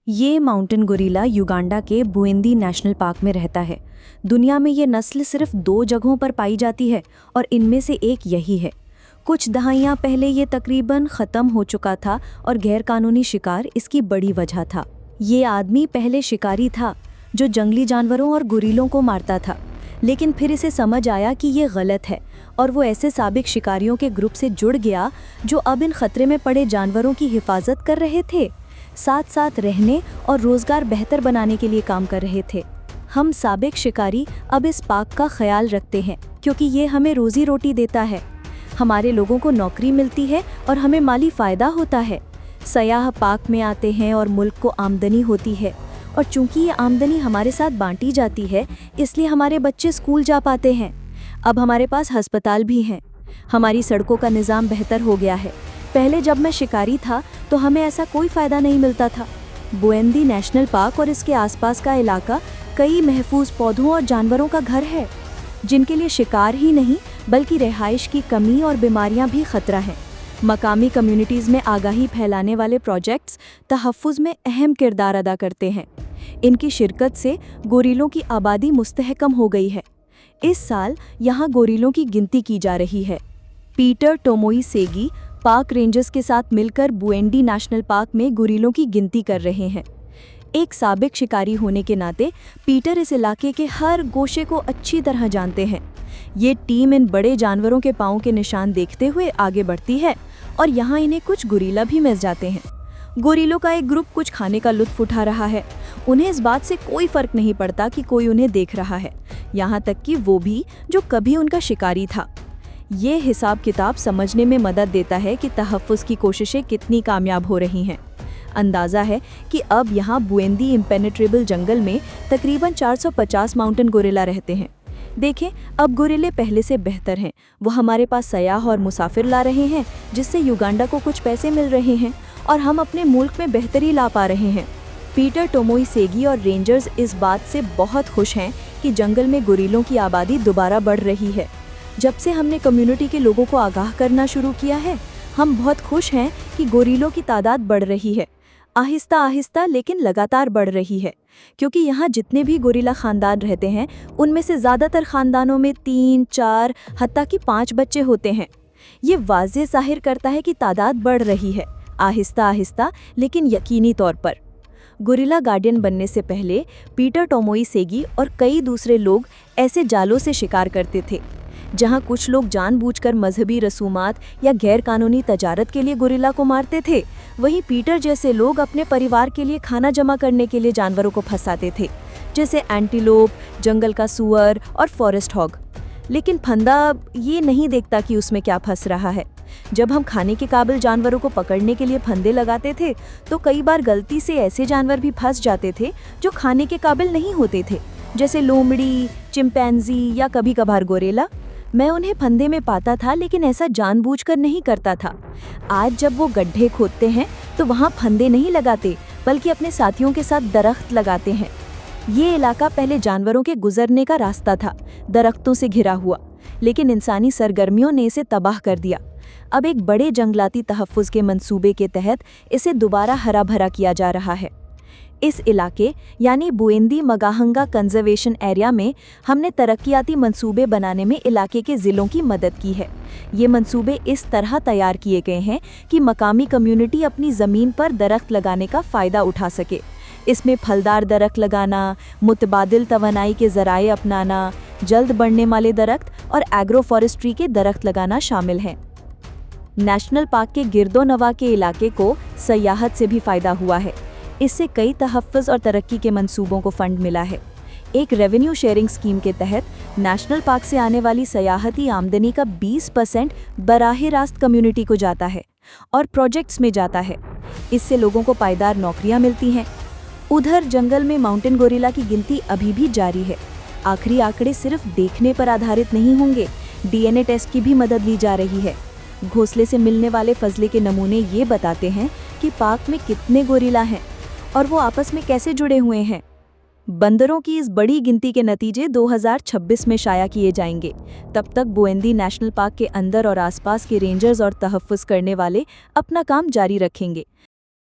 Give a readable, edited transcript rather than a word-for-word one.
ये mountain gorilla Uganda के बुएंदी national park में रहता है। दुनिया में ये नस्ल सिर्फ 2 जगहों पर पाई जाती है और इनमें से एक यही है। कुछ दहाइयाँ पहले ये तकरीबन ख़त्म हो चुका था और गैरकानूनी शिकार इसकी बड़ी वजह था। ये आदमी पहले शिकारी था जो जंगली जानवरों और गोरिल्लों को मारता था, लेकिन फिर इसे समझ आया कि ये गलत है और वो ऐसे साबिक शिकारियों के ग्रुप से जुड़ गया जो अब इन खतरे में पड़े जानवरों की हिफाजत कर रहे थे, साथ साथ रहने और रोज़गार बेहतर बनाने के लिए काम कर रहे थे। हम साबिक शिकारी अब इस पार्क का ख्याल रखते हैं क्योंकि ये हमें रोज़ी रोटी देता है। हमारे लोगों को नौकरी मिलती है और हमें माली फ़ायदा होता है। सयाह पार्क में आते हैं और मुल्क को आमदनी होती है, और चूंकि ये आमदनी हमारे साथ बांटी जाती है इसलिए हमारे बच्चे स्कूल जा पाते हैं। अब हमारे पास अस्पताल भी हैं। हमारी सड़कों का निज़ाम बेहतर हो गया है। पहले जब मैं शिकारी था तो हमें ऐसा कोई फ़ायदा नहीं मिलता था। बुएंदी नेशनल पार्क और इसके आसपास का इलाका कई महफूज पौधों और जानवरों का घर है, जिनके लिए शिकार ही नहीं बल्कि रिहाइश की कमी और बीमारियां भी खतरा हैं। मकामी कम्युनिटीज़ में आगाही फैलाने वाले प्रोजेक्ट्स तहफ़्फ़ुज़ में अहम किरदार अदा करते हैं। इनकी शिरकत से गोरिल्लों की आबादी मुस्तहकम हो गई है। इस साल यहाँ गोरिल्लों की गिनती की जा रही है। पीटर टोमोइसेगी पार्क रेंजर्स के साथ मिलकर बुएंडी नेशनल पार्क में गोरिल्लों की गिनती कर रहे हैं। एक साबिक शिकारी होने के नाते पीटर इस इलाके के हर गोशे को अच्छी तरह जानते हैं। ये टीम इन बड़े जानवरों के पाँव के निशान देखते हुए आगे बढ़ती है और यहाँ इन्हें कुछ गोरिल्ला भी मिल जाते हैं। गोरिल्लों का एक ग्रुप कुछ खाने का लुत्फ उठा रहा है। उन्हें इस बात से कोई फर्क नहीं पड़ता कि कोई उन्हें देख रहा है, यहाँ तक कि वो भी जो कभी उनका शिकारी था। ये हिसाब किताब समझने में मदद देता है कि तहफ़्फ़ुज़ की कोशिशें कितनी कामयाब हो रही हैं। अंदाज़ा है कि अब यहाँ बुएंदी इम्पेनेट्रेबल जंगल में तकरीबन 450 माउंटेन गोरिल्ला रहते हैं। देखें, अब गोरिल्ले पहले से बेहतर हैं। वो हमारे पास सयाह और मुसाफिर ला रहे हैं, जिससे युगांडा को कुछ पैसे मिल रहे हैं और हम अपने मुल्क में बेहतरी ला पा रहे हैं। पीटर टोमोइसेगी और रेंजर्स इस बात से बहुत खुश हैं कि जंगल में गोरिल्लों की आबादी दोबारा बढ़ रही है। जब से हमने कम्युनिटी के लोगों को आगाह करना शुरू किया है, हम बहुत खुश हैं कि गोरिल्लों की तादाद बढ़ रही है। आहिस्ता आहिस्ता लेकिन लगातार बढ़ रही है, क्योंकि यहाँ जितने भी गोरिल्ला ख़ानदान रहते हैं उनमें से ज़्यादातर ख़ानदानों में 3, 4 हत्ता कि 5 बच्चे होते हैं। ये वाज़ेह ज़ाहिर करता है कि तादाद बढ़ रही है, आहिस्ता आहिस्ता लेकिन यकीनी तौर पर। गोरिल्ला गार्डियन बनने से पहले पीटर टोमोइसेगी और कई दूसरे लोग ऐसे जालों से शिकार करते थे जहां कुछ लोग जानबूझकर मजहबी रसूमात या गैरकानूनी तजारत के लिए गोरिल्ला को मारते थे। वहीं पीटर जैसे लोग अपने परिवार के लिए खाना जमा करने के लिए जानवरों को फंसाते थे, जैसे एंटीलोप, जंगल का सुअर और फॉरेस्ट हॉग। लेकिन फंदा ये नहीं देखता कि उसमें क्या फंस रहा है। जब हम खाने के काबिल जानवरों को पकड़ने के लिए फंदे लगाते थे तो कई बार गलती से ऐसे जानवर भी फंस जाते थे जो खाने के काबिल नहीं होते थे, जैसे लोमड़ी, चिंपैंजी या कभी कभार गोरिल्ला। मैं उन्हें फंदे में पाता था, लेकिन ऐसा जानबूझकर नहीं करता था। आज जब वो गड्ढे खोदते हैं तो वहाँ फंदे नहीं लगाते बल्कि अपने साथियों के साथ दरख्त लगाते हैं। ये इलाका पहले जानवरों के गुजरने का रास्ता था, दरख्तों से घिरा हुआ, लेकिन इंसानी सरगर्मियों ने इसे तबाह कर दिया। अब एक बड़े जंगलाती तहफ़्फ़ुज़ के मंसूबे के तहत इसे दोबारा हरा भरा किया जा रहा है। इस इलाके यानी बुएंदी मगाहंगा कंजर्वेशन एरिया में हमने तरक्याती मंसूबे बनाने में इलाके के ज़िलों की मदद की है। ये मंसूबे इस तरह तैयार किए गए हैं कि मकामी कम्युनिटी अपनी ज़मीन पर दरख्त लगाने का फ़ायदा उठा सके। इसमें फलदार दरख्त लगाना, मुतबादिल तवानाई के ज़राए अपनाना, जल्द बढ़ने वाले दरख्त और एग्रो फॉरेस्ट्री के दरख्त लगाना शामिल हैं। नेशनल पार्क के गिरदोनवा के इलाके को सयाहत से भी फ़ायदा हुआ है। इससे कई तहफ़्फ़ुज़ और तरक्की के मंसूबों को फ़ंड मिला है। एक रेवेन्यू शेयरिंग स्कीम के तहत नेशनल पार्क से आने वाली सयाहती आमदनी का 20% बराह रास्त कम्युनिटी को जाता है और प्रोजेक्ट्स में जाता है। इससे लोगों को पायदार नौकरियां मिलती हैं। उधर जंगल में माउंटेन गोरिल्ला की गिनती अभी भी जारी है। आखिरी आंकड़े सिर्फ देखने पर आधारित नहीं होंगे, DNA टेस्ट की भी मदद ली जा रही है। घोंसले से मिलने वाले फजले के नमूने ये बताते हैं कि पार्क में कितने गोरिल्ला हैं और वो आपस में कैसे जुड़े हुए हैं। बंदरों की इस बड़ी गिनती के नतीजे 2026 में शाया किए जाएंगे। तब तक बुएंदी नेशनल पार्क के अंदर और आसपास के रेंजर्स और तहफ़्फ़ुज़ करने वाले अपना काम जारी रखेंगे।